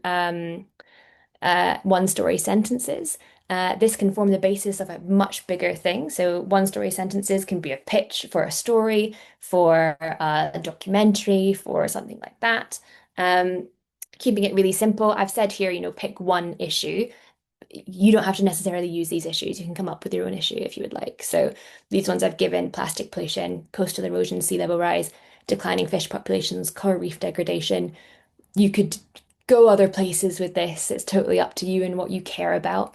one-story sentences. This can form the basis of a much bigger thing. So one-story sentences can be a pitch for a story, for a documentary, for something like that. Keeping it really simple, I've said here, pick one issue. You don't have to necessarily use these issues. You can come up with your own issue if you would like. So these ones I've given: plastic pollution, coastal erosion, sea level rise, declining fish populations, coral reef degradation. You could go other places with this. It's totally up to you and what you care about.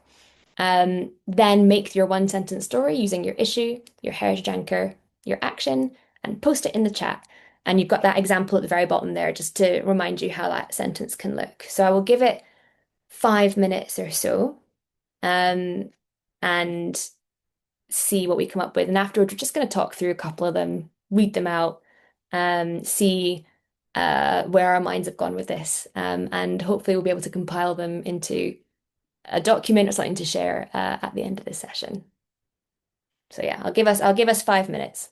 Then make your one sentence story using your issue, your heritage anchor, your action, and post it in the chat. And you've got that example at the very bottom there just to remind you how that sentence can look. So I will give it 5 minutes or so, and see what we come up with. And afterwards, we're just going to talk through a couple of them, read them out, see where our minds have gone with this, and hopefully we'll be able to compile them into a document or something to share at the end of this session. So yeah, I'll give us 5 minutes.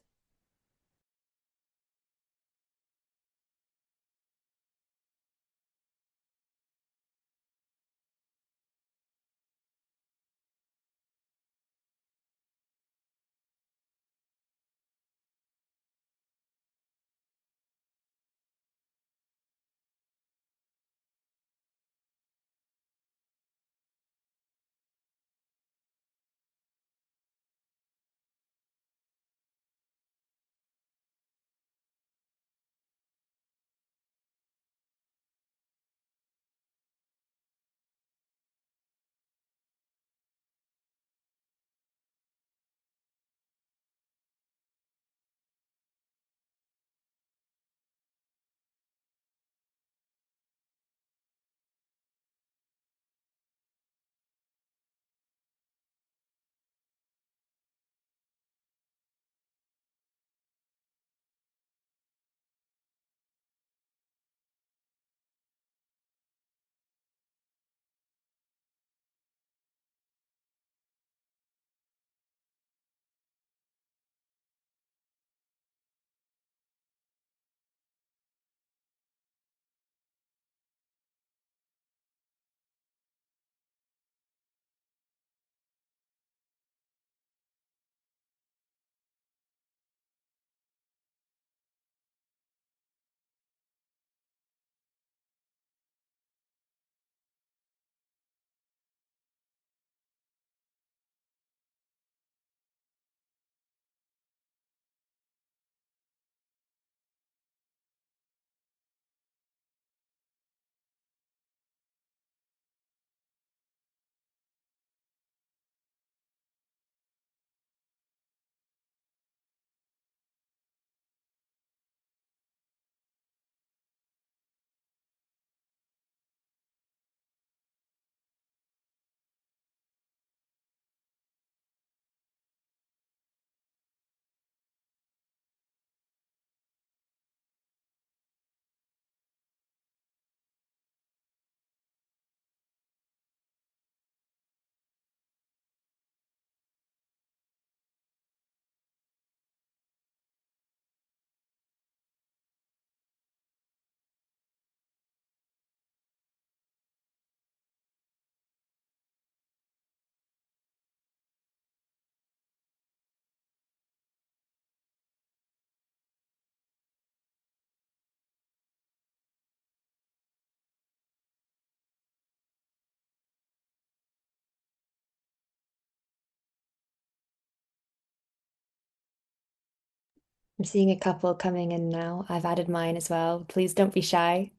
I'm seeing a couple coming in now. I've added mine as well. Please don't be shy.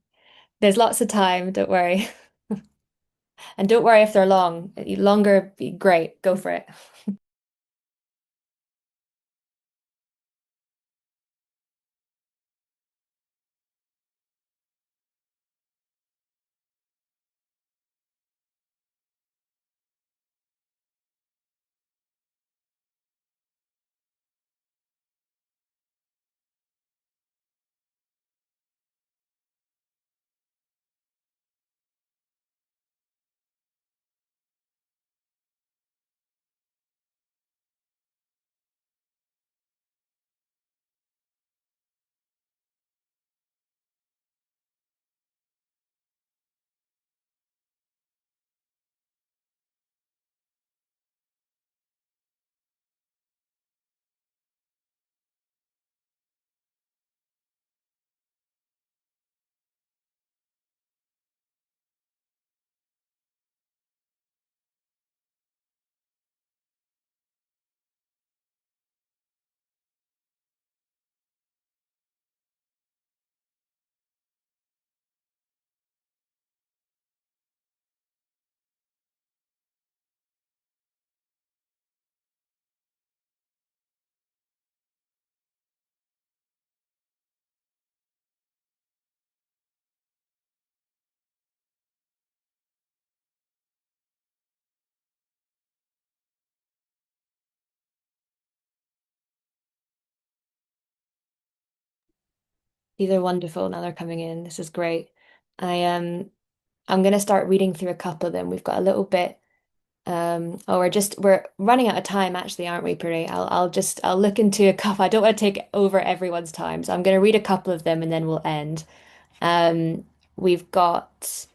There's lots of time, don't worry. And don't worry if they're long. Longer, be great. Go for it. These are wonderful. Now they're coming in. This is great. I'm gonna start reading through a couple of them. We've got a little bit. Oh, we're running out of time actually, aren't we, Puri? I'll look into a couple. I don't want to take over everyone's time, so I'm gonna read a couple of them and then we'll end. We've got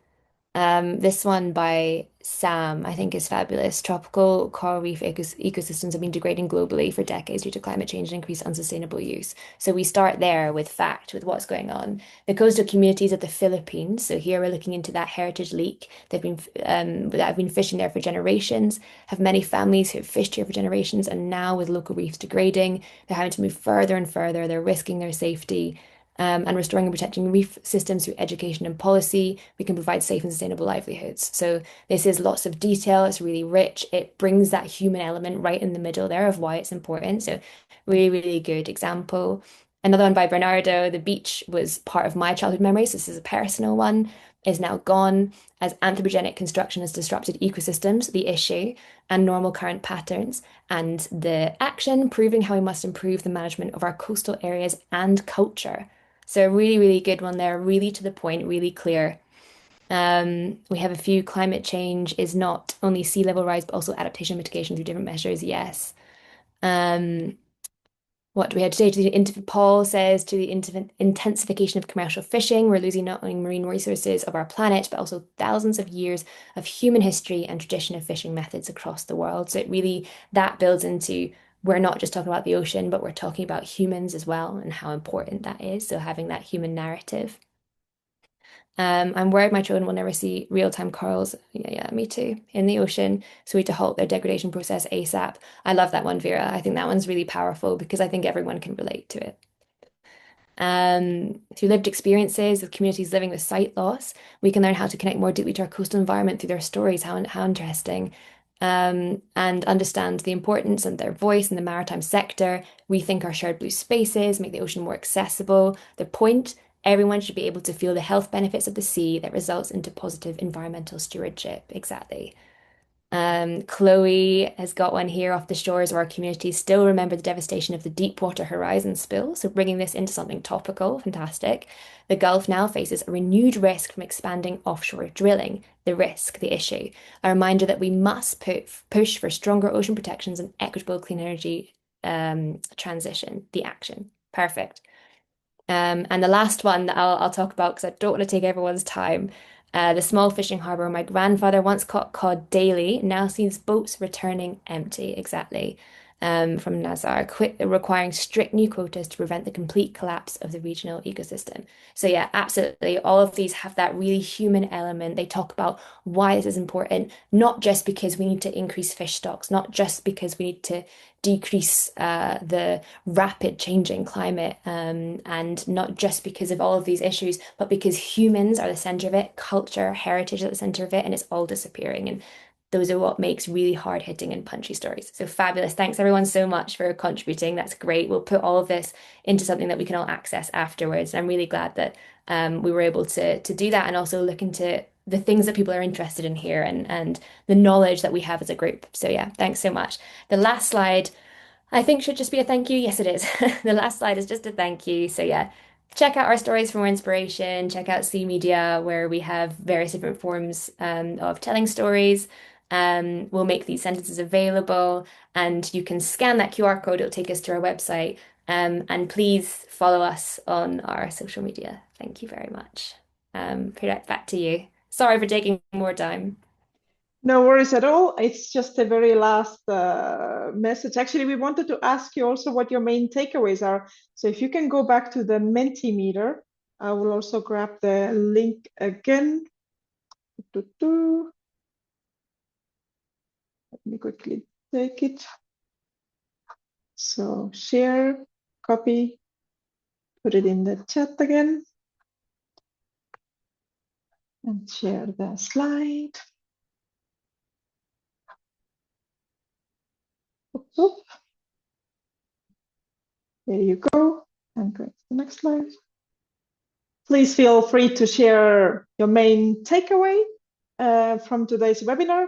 this one by Sam, I think is fabulous. Tropical coral reef ecosystems have been degrading globally for decades due to climate change and increased unsustainable use. So we start there with fact, with what's going on. The coastal communities of the Philippines. So here we're looking into that heritage leak. That have been fishing there for generations. Have many families who have fished here for generations, and now with local reefs degrading, they're having to move further and further. They're risking their safety and restoring and protecting reef systems through education and policy, we can provide safe and sustainable livelihoods. So this is lots of detail. It's really rich. It brings that human element right in the middle there of why it's important. So really, really good example. Another one by Bernardo. The beach was part of my childhood memories. This is a personal one. Is now gone as anthropogenic construction has disrupted ecosystems, the issue, and normal current patterns, and the action proving how we must improve the management of our coastal areas and culture. So a really, really good one there, really to the point, really clear. We have a few. Climate change is not only sea level rise, but also adaptation mitigation through different measures. Yes. What do we have today? Paul says to the intensification of commercial fishing, we're losing not only marine resources of our planet, but also thousands of years of human history and tradition of fishing methods across the world. So it really, that builds into, we're not just talking about the ocean, but we're talking about humans as well and how important that is. So having that human narrative. I'm worried my children will never see real-time corals. Yeah, me too. In the ocean, so we need to halt their degradation process ASAP. I love that one, Vera. I think that one's really powerful because I think everyone can relate to it. Through lived experiences with communities living with sight loss, we can learn how to connect more deeply to our coastal environment through their stories. How interesting. And understand the importance and their voice in the maritime sector, rethink our shared blue spaces, make the ocean more accessible. The point, everyone should be able to feel the health benefits of the sea that results into positive environmental stewardship. Exactly. Chloe has got one here. Off the shores of our communities still remember the devastation of the Deepwater Horizon spill, so bringing this into something topical, fantastic. The Gulf now faces a renewed risk from expanding offshore drilling. The risk, the issue. A reminder that we must push for stronger ocean protections and equitable clean energy transition. The action. Perfect. And the last one that I'll talk about because I don't want to take everyone's time. The small fishing harbour where my grandfather once caught cod daily now sees boats returning empty. Exactly. from Nazar, requiring strict new quotas to prevent the complete collapse of the regional ecosystem. So yeah, absolutely. All of these have that really human element. They talk about why this is important, not just because we need to increase fish stocks, not just because we need to decrease the rapid changing climate, and not just because of all of these issues, but because humans are the center of it, culture, heritage at the center of it, and it's all disappearing. And those are what makes really hard hitting and punchy stories. So fabulous. Thanks everyone so much for contributing. That's great. We'll put all of this into something that we can all access afterwards. And I'm really glad that we were able to do that and also look into the things that people are interested in here and the knowledge that we have as a group. So yeah, thanks so much. The last slide, I think, should just be a thank you. Yes, it is. The last slide is just a thank you. So yeah, check out our stories for more inspiration. Check out Sea Media, where we have various different forms of telling stories. We'll make these sentences available, and you can scan that QR code. It'll take us to our website. And please follow us on our social media. Thank you very much. Piret, back to you. Sorry for taking more time. No worries at all. It's just a very last message. Actually, we wanted to ask you also what your main takeaways are. So if you can go back to the Mentimeter, I will also grab the link again. Let me quickly take it. So share, copy, put it in the chat again, and share the slide. Oop, oop. There you go. And go to the next slide. Please feel free to share your main takeaway from today's webinar.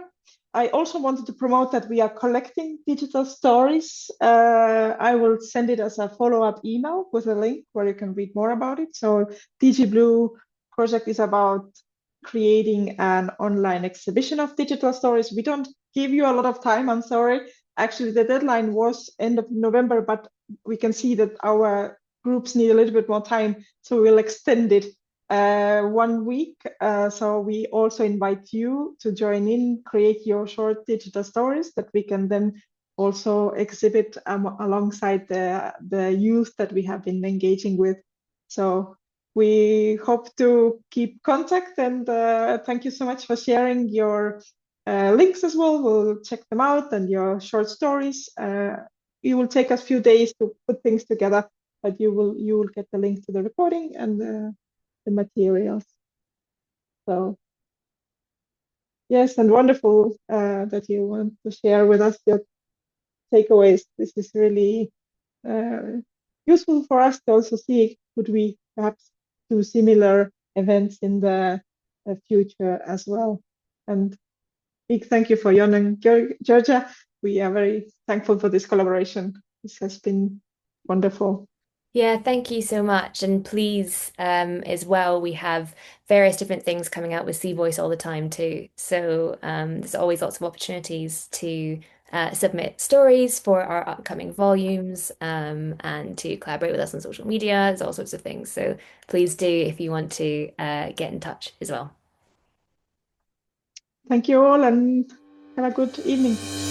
I also wanted to promote that we are collecting digital stories. I will send it as a follow-up email with a link where you can read more about it. So DigiBlue project is about creating an online exhibition of digital stories. We don't give you a lot of time, I'm sorry. Actually, the deadline was end of November, but we can see that our groups need a little bit more time, so we'll extend it 1 week. So we also invite you to join in, create your short digital stories that we can then also exhibit alongside the youth that we have been engaging with. So we hope to keep contact, and thank you so much for sharing your links as well. We'll check them out, and your short stories. It will take us a few days to put things together, but you will get the link to the recording and the materials. So yes, and wonderful that you want to share with us your takeaways. This is really useful for us to also see, could we perhaps do similar events in the future as well. And big thank you for Jon and Georgia. We are very thankful for this collaboration. This has been wonderful. Yeah, thank you so much. And please, as well, we have various different things coming out with SeaVoice all the time too. So there's always lots of opportunities to submit stories for our upcoming volumes, and to collaborate with us on social media. There's all sorts of things. So please do if you want to get in touch as well. Thank you all, and have a good evening.